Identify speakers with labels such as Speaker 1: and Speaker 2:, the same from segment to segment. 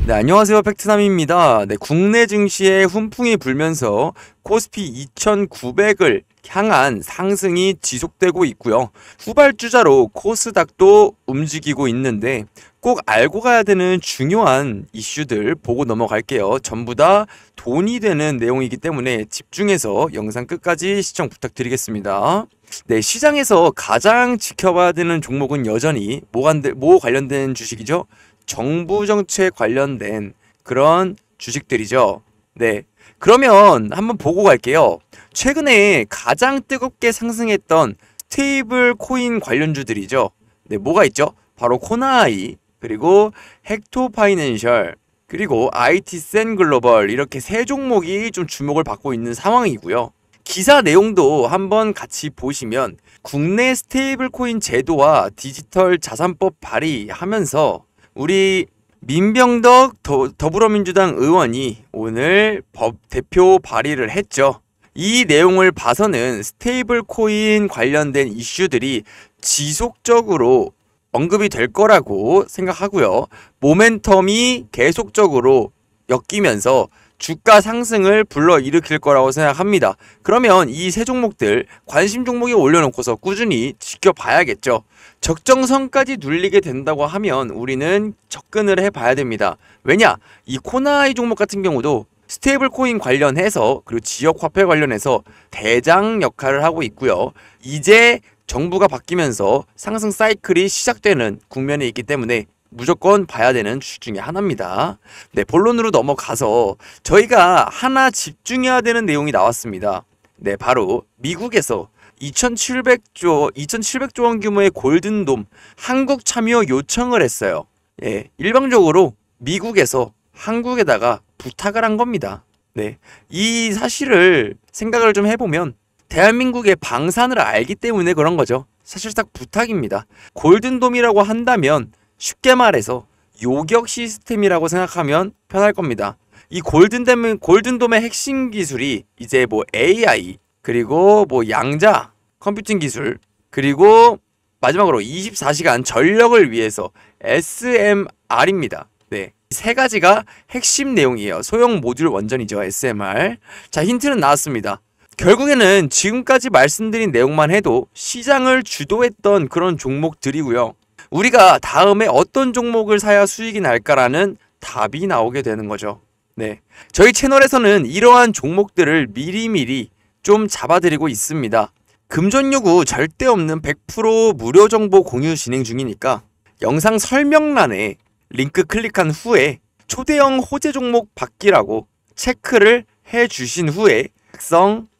Speaker 1: 네, 안녕하세요. 팩트남입니다. 네, 국내 증시에 훈풍이 불면서 코스피 2,900을 향한 상승이 지속되고 있고요. 후발주자로 코스닥도 움직이고 있는데 꼭 알고 가야 되는 중요한 이슈들 보고 넘어갈게요. 전부 다 돈이 되는 내용이기 때문에 집중해서 영상 끝까지 시청 부탁드리겠습니다. 네, 시장에서 가장 지켜봐야 되는 종목은 여전히 뭐 관련된 주식이죠? 정부 정책 관련된 그런 주식들이죠. 네. 그러면 한번 보고 갈게요. 최근에 가장 뜨겁게 상승했던 스테이블 코인 관련주들이죠. 네, 뭐가 있죠? 바로 코나이, 그리고 헥토 파이낸셜, 그리고 IT센 글로벌, 이렇게 세 종목이 좀 주목을 받고 있는 상황이고요. 기사 내용도 한번 같이 보시면 국내 스테이블 코인 제도와 디지털 자산법 발의하면서 우리 민병덕 더불어민주당 의원이 오늘 법 대표 발의를 했죠. 이 내용을 봐서는 스테이블 코인 관련된 이슈들이 지속적으로 언급이 될 거라고 생각하고요. 모멘텀이 계속적으로 엮이면서 주가 상승을 불러일으킬 거라고 생각합니다. 그러면 이 세 종목들 관심 종목에 올려놓고서 꾸준히 지켜봐야겠죠. 적정선까지 눌리게 된다고 하면 우리는 접근을 해봐야 됩니다. 왜냐? 이 코나이 종목 같은 경우도 스테이블 코인 관련해서 그리고 지역 화폐 관련해서 대장 역할을 하고 있고요. 이제 정부가 바뀌면서 상승 사이클이 시작되는 국면에 있기 때문에 무조건 봐야 되는 주식 중에 하나입니다. 네, 본론으로 넘어가서 저희가 하나 집중해야 되는 내용이 나왔습니다. 네, 바로 미국에서 2,700조 원 규모의 골든돔 한국 참여 요청을 했어요. 예, 일방적으로 미국에서 한국에다가 부탁을 한 겁니다. 네, 이 사실을 생각을 좀 해보면 대한민국의 방산을 알기 때문에 그런 거죠. 사실상 부탁입니다. 골든돔이라고 한다면 쉽게 말해서 요격 시스템이라고 생각하면 편할 겁니다. 이 골든돔의 핵심 기술이 이제 뭐 AI, 그리고 뭐 양자 컴퓨팅 기술, 그리고 마지막으로 24시간 전력을 위해서 SMR입니다. 네, 세 가지가 핵심 내용이에요. 소형 모듈 원전이죠, SMR. 자, 힌트는 나왔습니다. 결국에는 지금까지 말씀드린 내용만 해도 시장을 주도했던 그런 종목들이고요. 우리가 다음에 어떤 종목을 사야 수익이 날까라는 답이 나오게 되는 거죠. 네, 저희 채널에서는 이러한 종목들을 미리미리 좀 잡아드리고 있습니다. 금전 요구 절대 없는 100% 무료 정보 공유 진행 중이니까 영상 설명란에 링크 클릭한 후에 초대형 호재 종목 받기라고 체크를 해주신 후에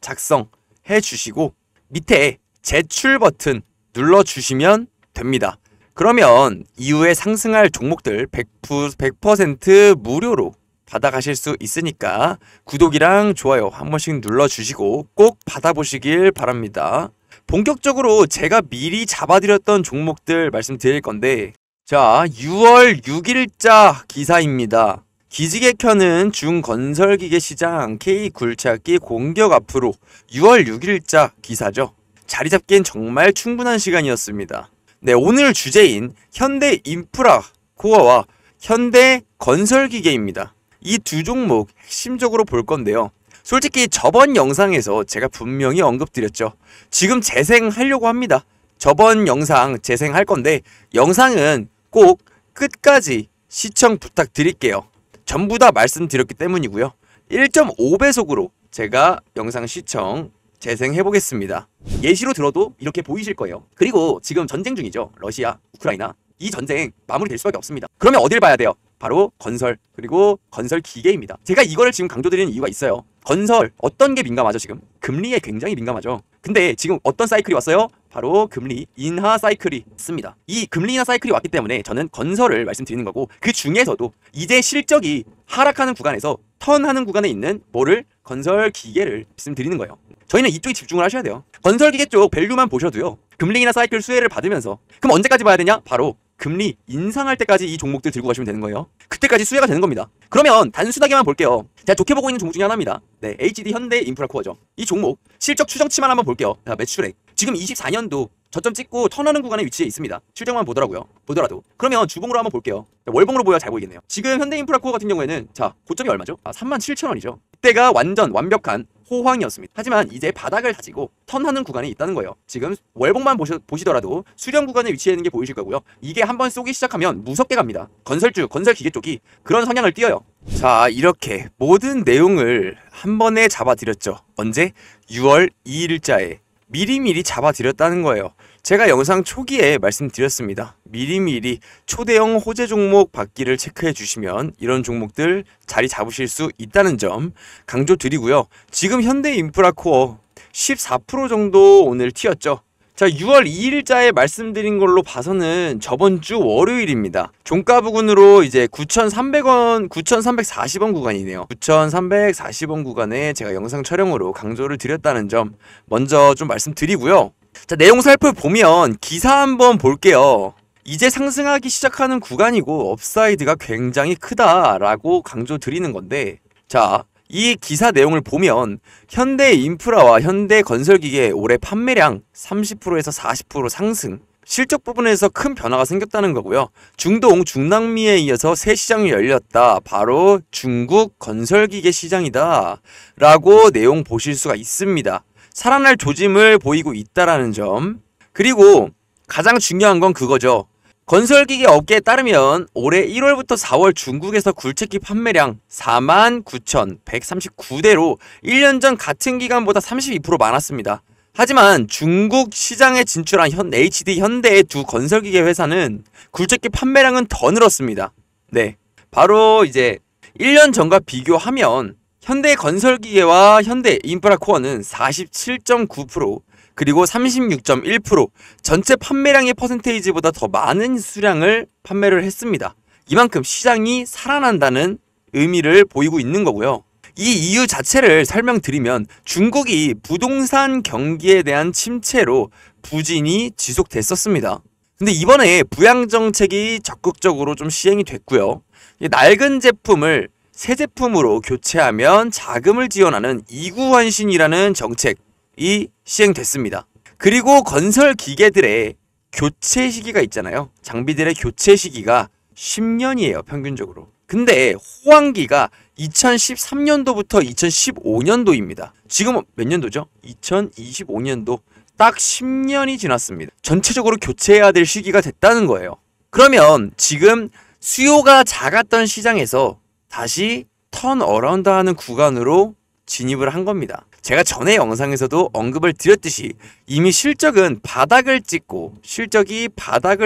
Speaker 1: 작성 해주시고 밑에 제출 버튼 눌러주시면 됩니다. 그러면 이후에 상승할 종목들 100% 무료로 받아가실 수 있으니까 구독이랑 좋아요 한 번씩 눌러주시고 꼭 받아보시길 바랍니다. 본격적으로 제가 미리 잡아드렸던 종목들 말씀드릴 건데, 자, 6월 6일자 기사입니다. 기지개 켜는 중건설기계 시장 K굴착기 공격 앞으로 6월 6일자 기사죠. 자리 잡기엔 정말 충분한 시간이었습니다. 네, 오늘 주제인 현대인프라코어와 현대건설기계입니다. 이 두 종목 핵심적으로 볼 건데요. 솔직히 저번 영상에서 제가 분명히 언급드렸죠. 지금 재생하려고 합니다. 저번 영상 재생할 건데 영상은 꼭 끝까지 시청 부탁드릴게요. 전부 다 말씀드렸기 때문이고요. 1.5배속으로 제가 영상 시청 재생해보겠습니다. 예시로 들어도 이렇게 보이실 거예요. 그리고 지금 전쟁 중이죠. 러시아, 우크라이나. 이 전쟁 마무리될 수밖에 없습니다. 그러면 어딜 봐야 돼요? 바로 건설, 그리고 건설 기계입니다. 제가 이거를 지금 강조드리는 이유가 있어요. 건설 어떤 게 민감하죠? 지금 금리에 굉장히 민감하죠. 근데 지금 어떤 사이클이 왔어요? 바로 금리 인하 사이클이 있습니다. 이 금리 인하 사이클이 왔기 때문에 저는 건설을 말씀드리는 거고, 그 중에서도 이제 실적이 하락하는 구간에서 턴하는 구간에 있는 뭐를? 건설 기계를 말씀드리는 거예요. 저희는 이쪽에 집중을 하셔야 돼요. 건설 기계 쪽 밸류만 보셔도요, 금리 인하 사이클 수혜를 받으면서, 그럼 언제까지 봐야 되냐? 바로 금리 인상할 때까지 이 종목들 들고 가시면 되는 거예요. 그때까지 수혜가 되는 겁니다. 그러면 단순하게만 볼게요. 제가 좋게 보고 있는 종목 중에 하나입니다. 네, HD 현대인프라코어죠. 이 종목 실적 추정치만 한번 볼게요. 자, 매출액 지금 24년도 저점 찍고 턴하는 구간에 위치해 있습니다. 실적만 보더라도. 그러면 주봉으로 한번 볼게요. 월봉으로 보여야 잘 보이겠네요. 지금 현대인프라코어 같은 경우에는 자, 고점이 얼마죠? 37,000원이죠. 이때가 완전 완벽한 호황이었습니다. 하지만 이제 바닥을 다지고 턴하는 구간이 있다는 거예요. 지금 월봉만 보시더라도 수렴 구간에 위치해 있는 게 보이실 거고요. 이게 한번 쏘기 시작하면 무섭게 갑니다. 건설기계 쪽이 그런 성향을 띄어요. 자, 이렇게 모든 내용을 한 번에 잡아드렸죠. 언제? 6월 2일자에 미리미리 잡아드렸다는 거예요. 제가 영상 초기에 말씀드렸습니다. 미리미리 초대형 호재 종목 받기를 체크해 주시면 이런 종목들 자리 잡으실 수 있다는 점 강조드리고요. 지금 현대인프라코어 14% 정도 오늘 튀었죠. 자, 6월 2일자에 말씀드린 걸로 봐서는 저번 주 월요일입니다. 종가 부근으로 이제 9,300원, 9,340원 구간이네요. 9,340원 구간에 제가 영상 촬영으로 강조를 드렸다는 점 먼저 좀 말씀드리고요. 자, 내용 살펴보면 기사 한번 볼게요. 이제 상승하기 시작하는 구간이고 업사이드가 굉장히 크다라고 강조드리는 건데, 자, 이 기사 내용을 보면 현대인프라와 현대건설기계 올해 판매량 30%에서 40% 상승, 실적 부분에서 큰 변화가 생겼다는 거고요. 중동, 중남미에 이어서 새 시장이 열렸다. 바로 중국 건설기계 시장이다 라고 내용 보실 수가 있습니다. 살아날 조짐을 보이고 있다라는 점. 그리고 가장 중요한 건 그거죠. 건설기계 업계에 따르면 올해 1월부터 4월 중국에서 굴착기 판매량 49,139대로 1년 전 같은 기간보다 32% 많았습니다. 하지만 중국 시장에 진출한 HD 현대의 두 건설기계 회사는 굴착기 판매량은 더 늘었습니다. 네, 바로 이제 1년 전과 비교하면 현대건설기계와 현대인프라코어는 47.9%, 그리고 36.1% 전체 판매량의 퍼센테이지보다 더 많은 수량을 판매를 했습니다. 이만큼 시장이 살아난다는 의미를 보이고 있는 거고요. 이 이유 자체를 설명드리면 중국이 부동산 경기에 대한 침체로 부진이 지속됐었습니다. 근데 이번에 부양정책이 적극적으로 좀 시행이 됐고요. 낡은 제품을 새 제품으로 교체하면 자금을 지원하는 이구환신이라는 정책이 시행됐습니다. 그리고 건설 기계들의 교체 시기가 있잖아요. 장비들의 교체 시기가 10년이에요, 평균적으로. 근데 호황기가 2013년도부터 2015년도입니다. 지금 몇 년도죠? 2025년도. 딱 10년이 지났습니다. 전체적으로 교체해야 될 시기가 됐다는 거예요. 그러면 지금 수요가 작았던 시장에서 다시 턴어라운드 하는 구간으로 진입을 한 겁니다. 제가 전에 영상에서도 언급을 드렸듯이 이미 실적이 바닥을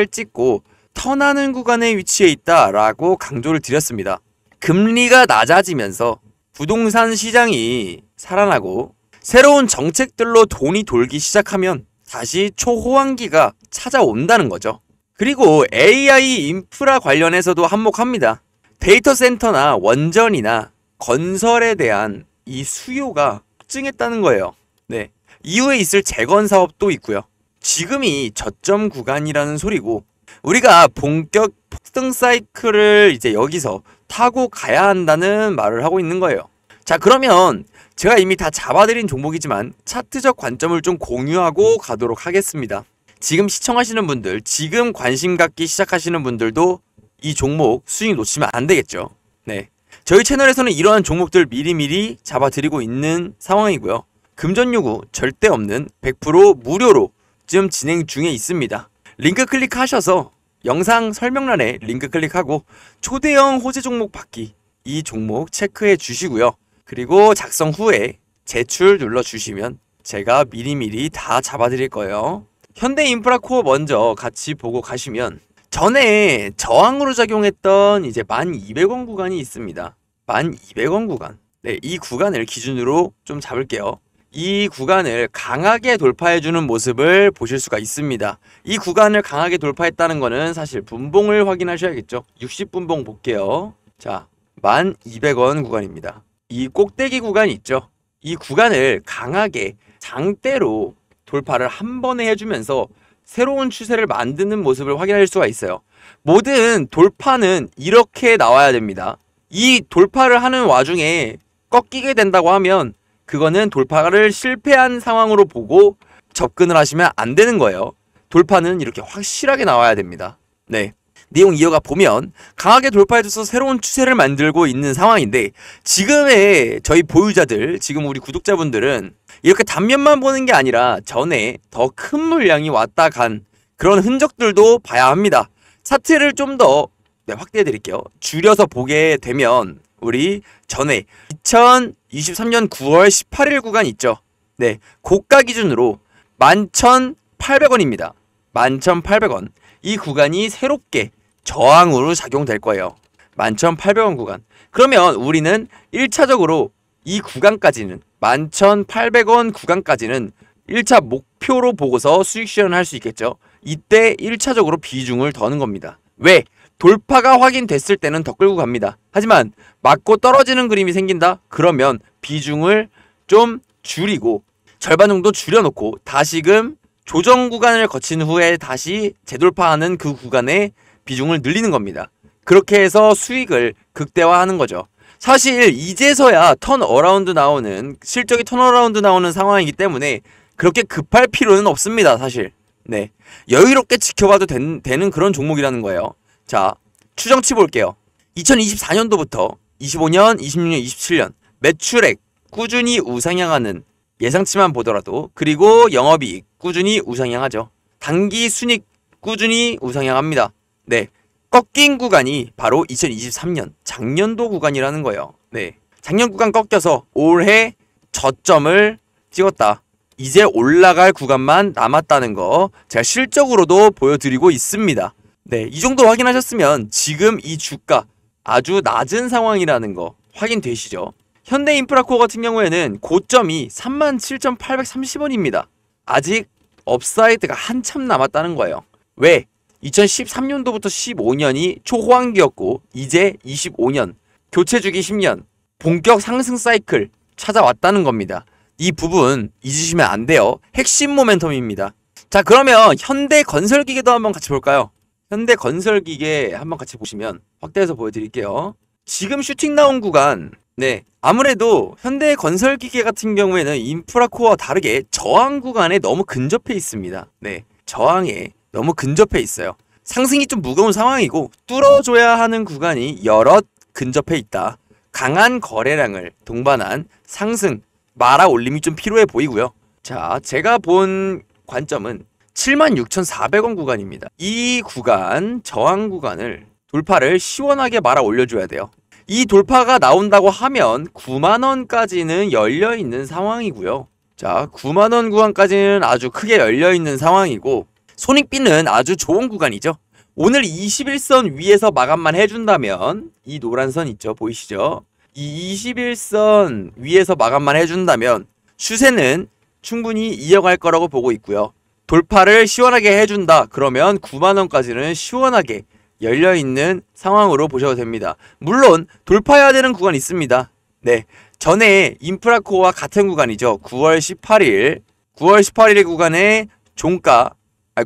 Speaker 1: 찍고 턴하는 구간에 위치해 있다라고 강조를 드렸습니다. 금리가 낮아지면서 부동산 시장이 살아나고 새로운 정책들로 돈이 돌기 시작하면 다시 초호황기가 찾아온다는 거죠. 그리고 AI 인프라 관련해서도 한몫합니다. 데이터 센터나 원전이나 건설에 대한 이 수요가 폭증했다는 거예요. 네, 이후에 있을 재건 사업도 있고요. 지금이 저점 구간이라는 소리고 우리가 본격 폭등 사이클을 이제 여기서 타고 가야 한다는 말을 하고 있는 거예요. 자, 그러면 제가 이미 다 잡아드린 종목이지만 차트적 관점을 좀 공유하고 가도록 하겠습니다. 지금 시청하시는 분들, 지금 관심 갖기 시작하시는 분들도 이 종목 수익 놓치면 안 되겠죠. 네, 저희 채널에서는 이러한 종목들 미리미리 잡아드리고 있는 상황이고요. 금전 요구 절대 없는 100% 무료로 지금 진행 중에 있습니다. 링크 클릭하셔서 영상 설명란에 링크 클릭하고 초대형 호재 종목 받기 이 종목 체크해 주시고요. 그리고 작성 후에 제출 눌러주시면 제가 미리미리 다 잡아드릴 거예요. 현대인프라코어 먼저 같이 보고 가시면 전에 저항으로 작용했던 이제 1200원 구간이 있습니다. 1200원 구간. 네, 이 구간을 기준으로 좀 잡을게요. 이 구간을 강하게 돌파해주는 모습을 보실 수가 있습니다. 이 구간을 강하게 돌파했다는 거는 사실 분봉을 확인하셔야겠죠. 60분봉 볼게요. 자, 1200원 구간입니다. 이 꼭대기 구간이 있죠. 이 구간을 강하게 장대로 돌파를 한 번에 해주면서 새로운 추세를 만드는 모습을 확인할 수가 있어요. 모든 돌파는 이렇게 나와야 됩니다. 이 돌파를 하는 와중에 꺾이게 된다고 하면 그거는 돌파를 실패한 상황으로 보고 접근을 하시면 안 되는 거예요. 돌파는 이렇게 확실하게 나와야 됩니다. 네. 내용 이어가 보면 강하게 돌파해줘서 새로운 추세를 만들고 있는 상황인데, 지금의 저희 보유자들, 지금 우리 구독자분들은 이렇게 단면만 보는 게 아니라 전에 더 큰 물량이 왔다 간 그런 흔적들도 봐야 합니다. 차트를 좀 더 확대해 드릴게요. 줄여서 보게 되면 우리 전에 2023년 9월 18일 구간 있죠. 네, 고가 기준으로 11,800원입니다. 11,800원. 이 구간이 새롭게 저항으로 작용될 거예요. 11,800원 구간. 그러면 우리는 1차적으로 이 구간까지는 11,800원 구간까지는 1차 목표로 보고서 수익 실현할 수 있겠죠. 이때 1차적으로 비중을 더는 겁니다. 왜? 돌파가 확인됐을 때는 더 끌고 갑니다. 하지만 맞고 떨어지는 그림이 생긴다? 그러면 비중을 좀 줄이고 절반 정도 줄여놓고 다시금 조정 구간을 거친 후에 다시 재돌파하는 그 구간에 비중을 늘리는 겁니다. 그렇게 해서 수익을 극대화하는 거죠. 사실 이제서야 턴어라운드 나오는, 실적이 턴어라운드 나오는 상황이기 때문에 그렇게 급할 필요는 없습니다. 사실. 네, 여유롭게 지켜봐도 되는 그런 종목이라는 거예요. 자, 추정치 볼게요. 2024년도부터 25년, 26년, 27년 매출액 꾸준히 우상향하는, 예상치만 보더라도, 그리고 영업이익 꾸준히 우상향하죠. 단기 순익 꾸준히 우상향합니다. 네, 꺾인 구간이 바로 2023년 작년도 구간이라는 거예요. 네, 작년 구간 꺾여서 올해 저점을 찍었다. 이제 올라갈 구간만 남았다는 거 제가 실적으로도 보여드리고 있습니다. 네, 이 정도 확인하셨으면 지금 이 주가 아주 낮은 상황이라는 거 확인되시죠? 현대인프라코어 같은 경우에는 고점이 37,830원입니다. 아직 업사이드가 한참 남았다는 거예요. 왜? 2013년도부터 15년이 초호황기였고 이제 25년, 교체주기 10년, 본격 상승 사이클 찾아왔다는 겁니다. 이 부분 잊으시면 안 돼요. 핵심 모멘텀입니다. 자, 그러면 현대건설기계도 한번 같이 볼까요? 현대건설기계 한번 같이 보시면 확대해서 보여드릴게요. 지금 슈팅 나온 구간, 네, 아무래도 현대건설기계 같은 경우에는 인프라코어와 다르게 저항 구간에 너무 근접해 있습니다. 네, 저항에 너무 근접해 있어요. 상승이 좀 무거운 상황이고 뚫어줘야 하는 구간이 여럿 근접해 있다. 강한 거래량을 동반한 상승, 말아 올림이 좀 필요해 보이고요. 자, 제가 본 관점은 76,400원 구간입니다. 이 구간, 저항 구간을 돌파를 시원하게 말아 올려줘야 돼요. 이 돌파가 나온다고 하면 9만원까지는 열려있는 상황이고요. 자, 9만원 구간까지는 아주 크게 열려있는 상황이고 손익비는 아주 좋은 구간이죠. 오늘 21선 위에서 마감만 해준다면, 이 노란 선 있죠? 보이시죠? 이 21선 위에서 마감만 해준다면 추세는 충분히 이어갈 거라고 보고 있고요. 돌파를 시원하게 해준다. 그러면 9만원까지는 시원하게 열려있는 상황으로 보셔도 됩니다. 물론 돌파해야 되는 구간이 있습니다. 네, 전에 인프라코어와 같은 구간이죠. 9월 18일 구간에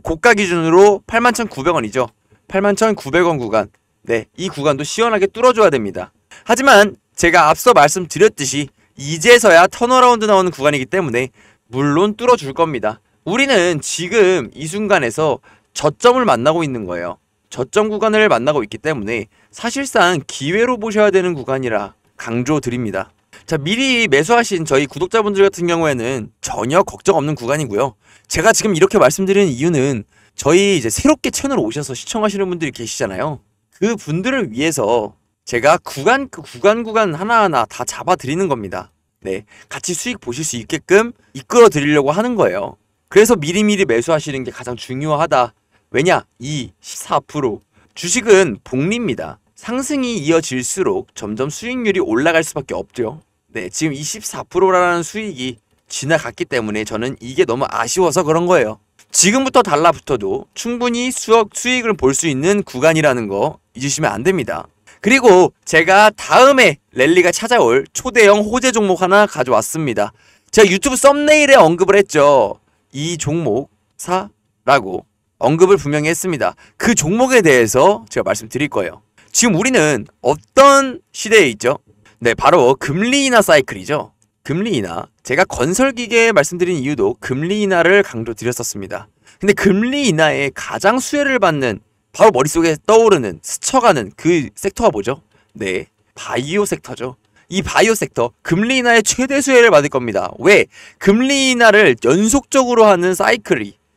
Speaker 1: 고가 기준으로 81,900원이죠. 81,900원 구간. 네, 이 구간도 시원하게 뚫어줘야 됩니다. 하지만 제가 앞서 말씀드렸듯이 이제서야 턴어라운드 나오는 구간이기 때문에 물론 뚫어줄 겁니다. 우리는 지금 이 순간에서 저점을 만나고 있는 거예요. 저점 구간을 만나고 있기 때문에 사실상 기회로 보셔야 되는 구간이라 강조드립니다. 자, 미리 매수하신 저희 구독자분들 같은 경우에는 전혀 걱정 없는 구간이고요. 제가 지금 이렇게 말씀드리는 이유는 저희 이제 새롭게 채널 오셔서 시청하시는 분들이 계시잖아요. 그 분들을 위해서 제가 구간 하나하나 다 잡아드리는 겁니다. 네, 같이 수익 보실 수 있게끔 이끌어 드리려고 하는 거예요. 그래서 미리미리 매수하시는 게 가장 중요하다. 왜냐? 이 14% 주식은 복리입니다. 상승이 이어질수록 점점 수익률이 올라갈 수밖에 없죠. 네, 지금 24%라는 수익이 지나갔기 때문에 저는 이게 너무 아쉬워서 그런 거예요. 지금부터 달라붙어도 충분히 수익을 볼 수 있는 구간이라는 거 잊으시면 안 됩니다. 그리고 제가 다음에 랠리가 찾아올 초대형 호재 종목 하나 가져왔습니다. 제가 유튜브 썸네일에 언급을 했죠. 이 종목 사라고 언급을 분명히 했습니다. 그 종목에 대해서 제가 말씀드릴 거예요. 지금 우리는 어떤 시대에 있죠? 네, 바로 금리 인하 사이클이죠. 금리 인하. 제가 건설기계 말씀드린 이유도 금리 인하를 강조드렸었습니다. 근데 금리 인하에 가장 수혜를 받는 바로 머릿속에 떠오르는 스쳐가는 그 섹터가 뭐죠? 네, 바이오 섹터죠. 이 바이오 섹터 금리 인하의 최대 수혜를 받을 겁니다. 왜? 금리 인하를 연속적으로 하는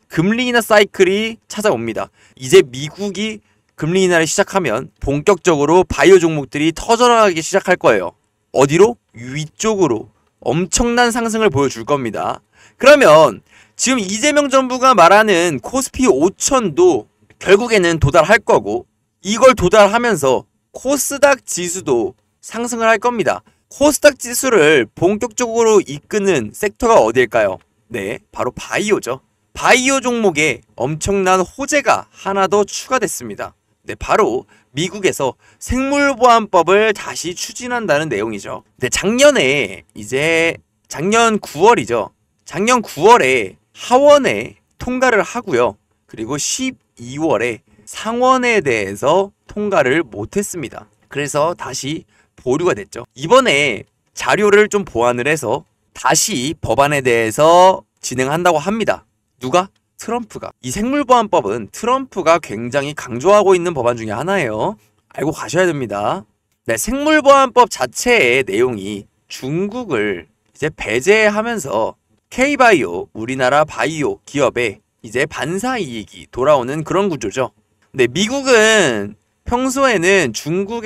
Speaker 1: 금리 인하 사이클이 찾아옵니다. 이제 미국이 금리 인하를 시작하면 본격적으로 바이오 종목들이 터져나가기 시작할 거예요. 어디로? 위쪽으로 엄청난 상승을 보여줄 겁니다. 그러면 지금 이재명 정부가 말하는 코스피 5천도 결국에는 도달할 거고, 이걸 도달하면서 코스닥 지수도 상승을 할 겁니다. 코스닥 지수를 본격적으로 이끄는 섹터가 어디일까요? 네, 바로 바이오죠. 바이오 종목에 엄청난 호재가 하나 더 추가됐습니다. 네, 바로 미국에서 생물보안법을 다시 추진한다는 내용이죠. 네, 작년 9월이죠. 작년 9월에 하원에 통과를 하고요. 그리고 12월에 상원에 대해서 통과를 못했습니다. 그래서 다시 보류가 됐죠. 이번에 자료를 좀 보완을 해서 다시 법안에 대해서 진행한다고 합니다. 누가? 트럼프가. 이 생물보안법은 트럼프가 굉장히 강조하고 있는 법안 중에 하나예요. 알고 가셔야 됩니다. 네, 생물보안법 자체의 내용이 중국을 이제 배제하면서 K바이오, 우리나라 바이오 기업에 이제 반사 이익이 돌아오는 그런 구조죠. 네, 미국은 평소에는 중국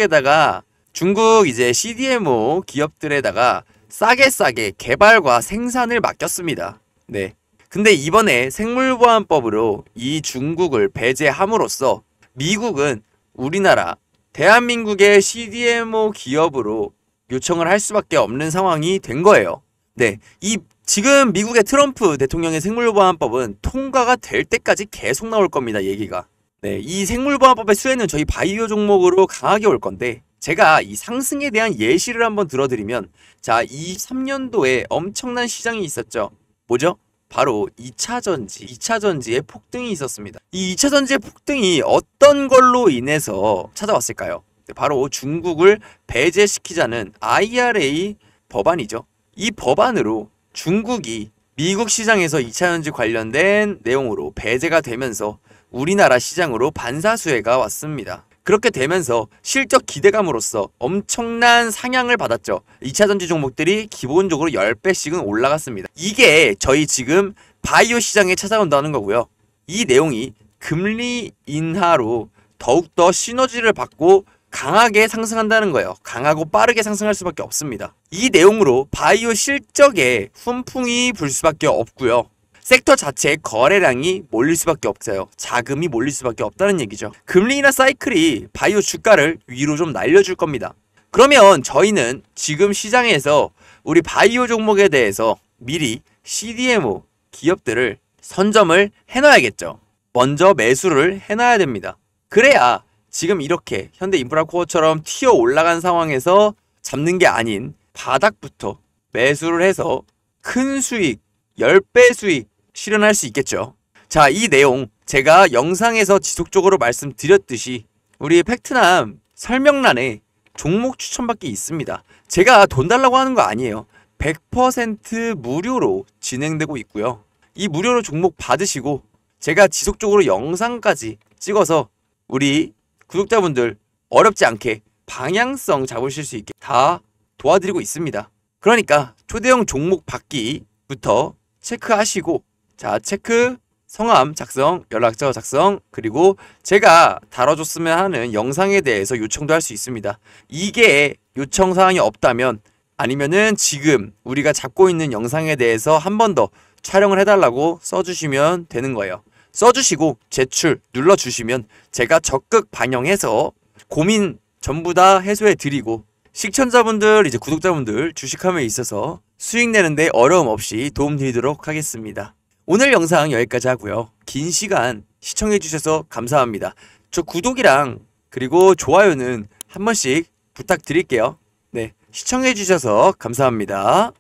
Speaker 1: 이제 CDMO 기업들에다가 싸게 개발과 생산을 맡겼습니다. 네. 근데 이번에 생물보안법으로 이 중국을 배제함으로써 미국은 우리나라 대한민국의 CDMO 기업으로 요청을 할 수밖에 없는 상황이 된 거예요. 네, 지금 미국의 트럼프 대통령의 생물보안법은 통과가 될 때까지 계속 나올 겁니다, 얘기가. 네, 이 생물보안법의 수혜는 저희 바이오 종목으로 강하게 올 건데, 제가 이 상승에 대한 예시를 한번 들어드리면, 자, 23년도에 엄청난 시장이 있었죠. 뭐죠? 바로 2차전지의 폭등이 있었습니다. 이 2차전지의 폭등이 어떤 걸로 인해서 찾아왔을까요? 바로 중국을 배제시키자는 IRA 법안이죠. 이 법안으로 중국이 미국 시장에서 2차전지 관련된 내용으로 배제가 되면서 우리나라 시장으로 반사수혜가 왔습니다. 그렇게 되면서 실적 기대감으로써 엄청난 상향을 받았죠. 2차전지 종목들이 기본적으로 10배씩은 올라갔습니다. 이게 저희 지금 바이오 시장에 찾아온다는 거고요. 이 내용이 금리 인하로 더욱더 시너지를 받고 강하게 상승한다는 거예요. 강하고 빠르게 상승할 수밖에 없습니다. 이 내용으로 바이오 실적에 훈풍이 불 수밖에 없고요. 섹터 자체의 거래량이 몰릴 수밖에 없어요. 자금이 몰릴 수밖에 없다는 얘기죠. 금리 인하 사이클이 바이오 주가를 위로 좀 날려줄 겁니다. 그러면 저희는 지금 시장에서 우리 바이오 종목에 대해서 미리 CDMO 기업들을 선점을 해놔야겠죠. 먼저 매수를 해놔야 됩니다. 그래야 지금 이렇게 현대인프라코어처럼 튀어 올라간 상황에서 잡는 게 아닌 바닥부터 매수를 해서 큰 수익, 10배 수익 실현할 수 있겠죠. 자, 이 내용 제가 영상에서 지속적으로 말씀드렸듯이 우리 팩트남 설명란에 종목 추천받기 있습니다. 제가 돈 달라고 하는 거 아니에요. 100% 무료로 진행되고 있고요. 이 무료로 종목 받으시고 제가 지속적으로 영상까지 찍어서 우리 구독자분들 어렵지 않게 방향성 잡으실 수 있게 다 도와드리고 있습니다. 그러니까 초대형 종목 받기부터 체크하시고, 자, 체크, 성함 작성, 연락처 작성, 그리고 제가 다뤄줬으면 하는 영상에 대해서 요청도 할 수 있습니다. 이게 요청사항이 없다면 아니면은 지금 우리가 잡고 있는 영상에 대해서 한 번 더 촬영을 해달라고 써주시면 되는 거예요. 써주시고 제출 눌러주시면 제가 적극 반영해서 고민 전부 다 해소해드리고, 시청자분들, 이제 구독자분들 주식함에 있어서 수익 내는데 어려움 없이 도움드리도록 하겠습니다. 오늘 영상 여기까지 하고요. 긴 시간 시청해주셔서 감사합니다. 저 구독이랑 그리고 좋아요는 한 번씩 부탁드릴게요. 네, 시청해주셔서 감사합니다.